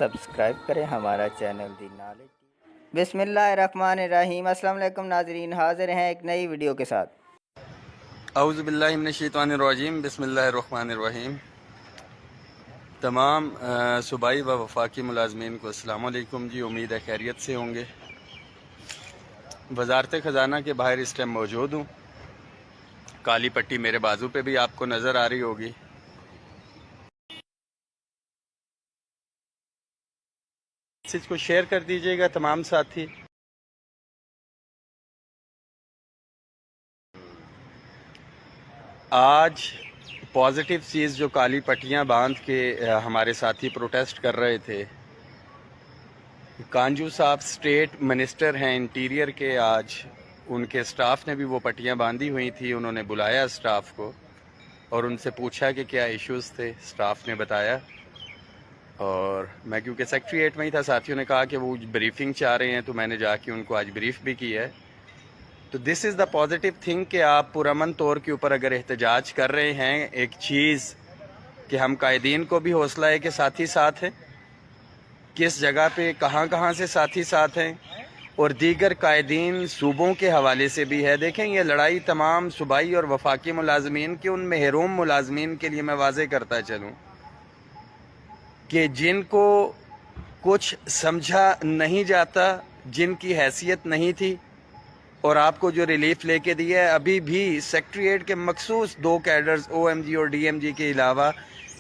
Subscribe करें हमारा channel दी knowledge. बिस्मिल्लाहिर्रहमानिर्रहीम। अस्सलाम वालेकुम नाज़रीन, हाज़िर हैं एक नई वीडियो के साथ। औज़ु बिल्लाहि मिनश्शैतानिर्रजीम। बिस्मिल्लाहिर्रहमानिर्रहीम। तमाम सूबाई व वफाकी मुलाज़मीन को अस्सलाम वालेकुम जी। उम्मीद है खैरियत से होंगे। वज़ारत ख़ज़ाना के बाहर इस टाइम मौजूद हूँ। काली पट्टी मेरे बाजू पे भी आपको नज़र आ रही होगी। मैसेज को शेयर कर दीजिएगा तमाम साथी। आज पॉजिटिव चीज़ जो काली पट्टियाँ बांध के हमारे साथी प्रोटेस्ट कर रहे थे, कांजू साहब स्टेट मिनिस्टर हैं इंटीरियर के, आज उनके स्टाफ ने भी वो पट्टियाँ बांधी हुई थी। उन्होंने बुलाया स्टाफ को और उनसे पूछा कि क्या इश्यूज़ थे। स्टाफ ने बताया और मैं क्योंकि सेक्रेटरीट में ही था, साथियों ने कहा कि वो ब्रीफिंग चाह रहे हैं, तो मैंने जाके उनको आज ब्रीफ भी किया है। तो this is the positive thing कि आप पुरअमन तौर के ऊपर अगर एहतजाज कर रहे हैं, एक चीज़ कि हम कायदीन को भी हौसला है कि साथी साथ हैं, किस जगह पे कहाँ से साथी साथ हैं, और दीगर कायदीन सूबों के हवाले से भी है। देखें, ये लड़ाई तमाम सूबाई और वफाकी मुलाजमीन के, उन महरूम मुलाजमीन के लिए मैं वाज़े करता चलूँ कि जिनको कुछ समझा नहीं जाता, जिनकी हैसियत नहीं थी, और आपको जो रिलीफ लेके दिया है, अभी भी सेक्रेटरीट के मखसूस 2 कैडर्स OMG और DMG के अलावा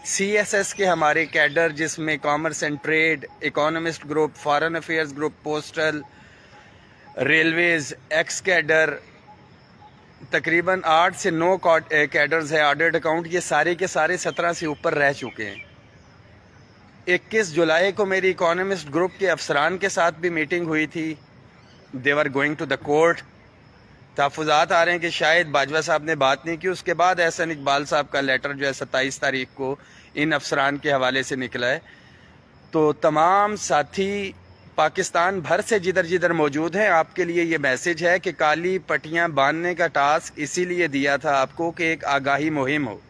CSS के हमारे कैडर, जिसमें commerce and trade, economist group, foreign affairs group, postal, railways, x cadre, तकरीबन 8 से 9 कैडर्स है, ऑडिट अकाउंट, ये सारे के सारे 17 से ऊपर रह चुके हैं। 21 जुलाई को मेरी इकोनॉमिस्ट ग्रुप के अफसरान के साथ भी मीटिंग हुई थी। They were going to the court. तहफ़्फ़ुज़ात आ रहे हैं कि शायद बाजवा साहब ने बात नहीं की। उसके बाद एहसन इकबाल साहब का लेटर जो है 27 तारीख को इन अफसरान के हवाले से निकला है। तो तमाम साथी पाकिस्तान भर से जिधर जिधर मौजूद हैं, आपके लिए ये मैसेज है कि काली पट्टियाँ बांधने का टास्क इसीलिए दिया था आपको कि एक आगाही मुहिम हो,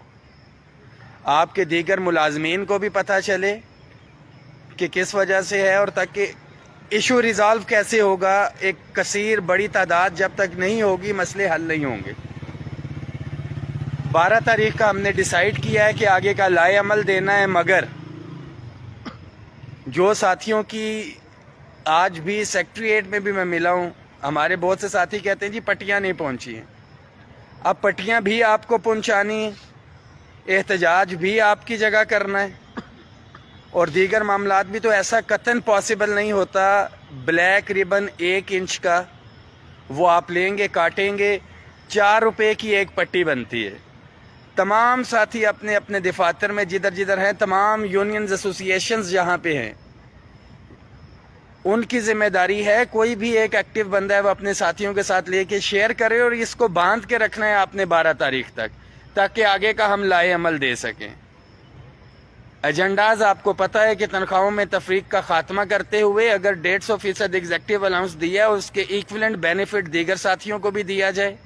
आपके दीगर मुलाजमीन को भी पता चले कि किस वजह से है, और ताकि इशू रिज़ॉल्व कैसे होगा। एक कसीर बड़ी तादाद जब तक नहीं होगी, मसले हल नहीं होंगे। 12 तारीख का हमने डिसाइड किया है कि आगे का लाए अमल देना है, मगर जो साथियों की आज भी सेक्रेटरीट में भी मैं मिला हूँ, हमारे बहुत से साथी कहते हैं जी पट्टियाँ नहीं पहुँची हैं। अब पट्टियाँ भी आपको पहुँचानी है, एहतजाज भी आपकी जगह करना है, और दीगर मामलात भी। तो ऐसा कतन पॉसिबल नहीं होता। ब्लैक रिबन 1 इंच का वो आप लेंगे, काटेंगे, 4 रुपए की एक पट्टी बनती है। तमाम साथी अपने अपने दफातर में जिधर जिधर हैं, तमाम यूनियंस एसोसिएशंस जहाँ पे हैं, उनकी जिम्मेदारी है, कोई भी एक एक्टिव बंदा है वो अपने साथियों के साथ लेके शेयर करे, और इसको बांध के रखना है आपने 12 तारीख तक, ताकि आगे का हम लाए अमल दे सकें। एजेंडाज आपको पता है कि तनख्वाहों में तफरीक का खात्मा करते हुए अगर 150% एग्जेक्टिव अलाउंस दिया, उसके इक्विवेलेंट बेनिफिट दीगर साथियों को भी दिया जाए।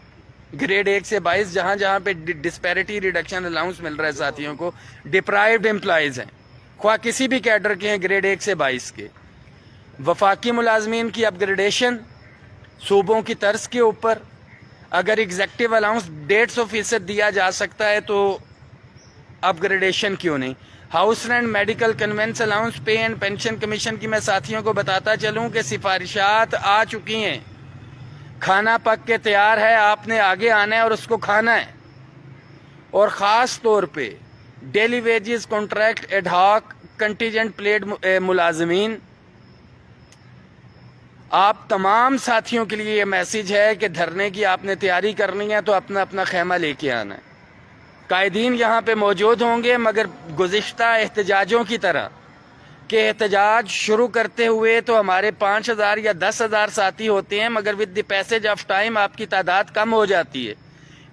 ग्रेड 1 से 22 जहाँ जहाँ पे डिस्पैरिटी रिडक्शन अलाउंस मिल रहा है साथियों को, डिप्राइव्ड एम्प्लॉइज हैं, ख्वाह किसी भी कैडर के हैं, ग्रेड 1 से 22 के। वफाकी मुलाजमीन की अपग्रेडेशन सूबों की तर्ज के ऊपर, अगर एग्जेक्टिव अलाउंस 150% दिया जा सकता है तो अपग्रेडेशन क्यों नहीं। House rent, medical, convince allowance, पे एंड पेंशन कमीशन की मैं साथियों को बताता चलूं कि सिफारिशात आ चुकी हैं, खाना पक के तैयार है, आपने आगे आना है और उसको खाना है। और ख़ास तौर पे daily wages, contract, ad hoc, contingent paid मुलाजमीन, आप तमाम साथियों के लिए ये मैसेज है कि धरने की आपने तैयारी करनी है तो अपना अपना खेमा लेके आना है। कायदीन यहाँ पे मौजूद होंगे, मगर गुज़िश्ता एहतजाजों की तरह कि एहतजाज शुरू करते हुए तो हमारे 5000 या 10,000 साथी होते हैं, मगर with the passage of time आपकी तादाद कम हो जाती है।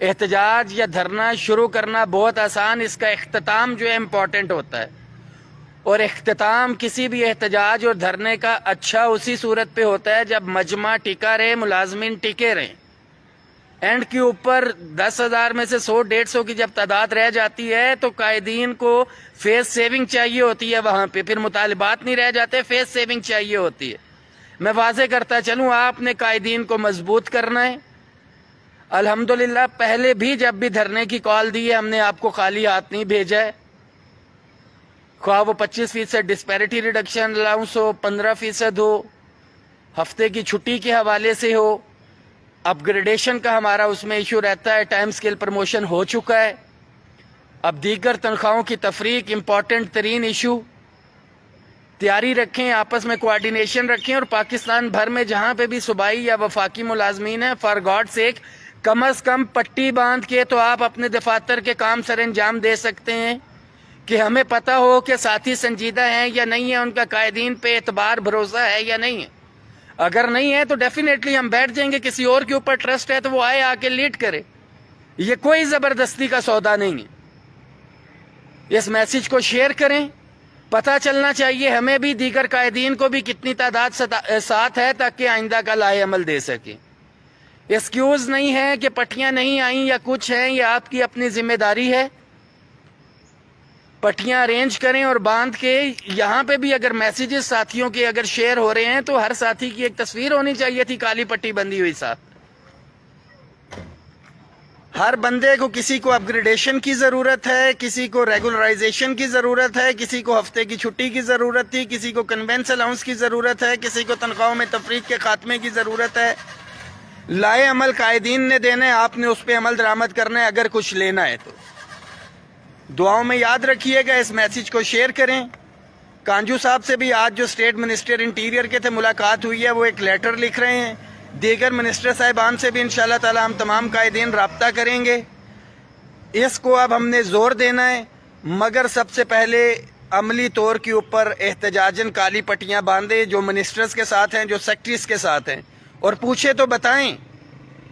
एहतजाज या धरना शुरू करना बहुत आसान, इसका इख्तिताम जो है इम्पॉर्टेंट होता है, और इख्तिताम किसी भी एहतजाज और धरने का अच्छा उसी सूरत पे होता है जब मजमा टिका रहे, मुलाजमीन टिके रहें। اینڈ کے اوپر 10,000 میں سے 100-150 کی جب تعداد رہ جاتی ہے تو قائدین کو فیس سیونگ چاہیے ہوتی ہے وہاں پہ، پھر مطالبات نہیں رہ جاتے، فیس سیونگ چاہیے ہوتی ہے۔ میں واضح کرتا چلوں، آپ نے قائدین کو مضبوط کرنا ہے۔ الحمدللہ پہلے بھی جب بھی دھرنے کی کال دی ہے ہم نے آپ کو خالی ہاتھ نہیں بھیجا ہے، خواہ وہ 25% ڈسپیرٹی ریڈکشن الاؤنس ہو، 15% ہو، ہفتے کی چھٹی کے حوالے سے ہو، اپ گریڈیشن کا ہمارا اس میں ایشو رہتا ہے، ٹائم سکیل پروموشن ہو چکا ہے، اب دیگر تنخواہوں کی تفریق امپورٹنٹ ترین ایشو۔ تیاری رکھیں، آپس میں کوارڈینیشن رکھیں، اور پاکستان بھر میں جہاں پہ بھی صوبائی یا وفاقی ملازمین ہیں، فار گاڈ سیک کم از کم پٹی باندھ کے تو آپ اپنے دفاتر کے کام سر انجام دے سکتے ہیں، کہ ہمیں پتہ ہو کہ ساتھی سنجیدہ ہیں یا نہیں ہیں، ان کا قائدین پہ اعتبار بھروسہ ہے یا نہیں ہے۔ اگر نہیں ہے تو ڈیفینیٹلی ہم بیٹھ جائیں گے، کسی اور کے اوپر ٹرسٹ ہے تو وہ آئے، آ کے لیڈ کرے، یہ کوئی زبردستی کا سودا نہیں ہے۔ اس میسج کو شیئر کریں، پتہ چلنا چاہیے ہمیں بھی، دیگر قائدین کو بھی کتنی تعداد ساتھ ہے، تاکہ آئندہ کا لائے عمل دے سکیں۔ ایکسکیوز نہیں ہے کہ پٹیاں نہیں آئیں یا کچھ ہیں، یہ آپ کی اپنی ذمہ داری ہے، پٹیاں ارینج کریں اور باندھ کے۔ یہاں پہ بھی اگر میسیجز ساتھیوں کے اگر شیئر ہو رہے ہیں تو ہر ساتھی کی ایک تصویر ہونی چاہیے تھی کالی پٹی بندھی ہوئی ساتھ۔ ہر بندے کو، کسی کو اپ گریڈیشن کی ضرورت ہے، کسی کو ریگولرائزیشن کی ضرورت ہے، کسی کو ہفتے کی چھٹی کی ضرورت تھی، کسی کو کنوینس الاؤنس کی ضرورت ہے، کسی کو تنخواہوں میں تفریق کے خاتمے کی ضرورت ہے۔ لائے عمل قائدین نے دینا ہے، آپ نے اس پہ عمل درآمد کرنا ہے اگر کچھ لینا ہے تو۔ دعاؤں میں یاد رکھیے گا، اس میسج کو شیئر کریں۔ کانجو صاحب سے بھی آج جو اسٹیٹ منسٹر انٹیریئر کے تھے ملاقات ہوئی ہے، وہ ایک لیٹر لکھ رہے ہیں۔ دیگر منسٹر صاحبان سے بھی انشاءاللہ تعالی ہم تمام قائدین رابطہ کریں گے۔ اس کو اب ہم نے زور دینا ہے، مگر سب سے پہلے عملی طور کے اوپر احتجاجاً کالی پٹیاں باندھے، جو منسٹرز کے ساتھ ہیں، جو سیکٹریز کے ساتھ ہیں، اور پوچھے تو بتائیں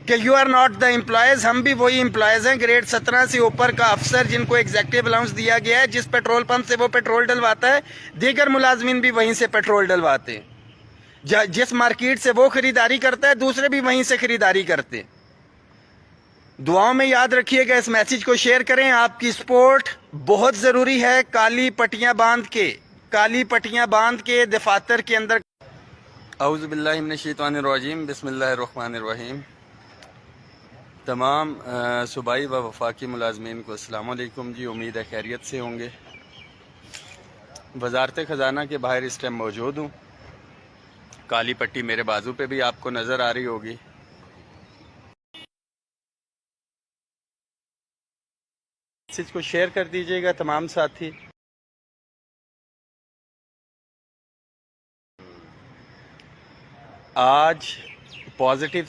کہ you are not the employees, ہم بھی وہی امپلائیز ہیں، گریڈ 17 سے اوپر کا افسر جن کو ایگزیکٹو الاؤنس دیا گیا ہے، جس پیٹرول پمپ سے وہ پیٹرول ڈلواتا ہے، دیگر ملازمین بھی وہیں سے پیٹرول ڈلواتے ہیں، جس مارکیٹ سے وہ خریداری کرتا ہے دوسرے بھی وہیں سے خریداری کرتے ہیں۔ دعاؤں میں یاد رکھیے گا، اس میسج کو شیئر کریں، آپ کی سپورٹ بہت ضروری ہے۔ کالی پٹیاں باندھ کے دفاتر کے اندر۔ اعوذ باللہ من الشیطان الرجیم، بسم اللہ الرحمن الرحیم۔ تمام صوبائی و وفاقی ملازمین کو السلام علیکم جی، امید ہے خیریت سے ہوں گے۔ وزارت خزانہ کے باہر اس ٹائم موجود ہوں، کالی پٹی میرے بازو پہ بھی آپ کو نظر آ رہی ہوگی۔ میسج کو شیئر کر دیجیے گا تمام ساتھی۔ آج پازیٹیو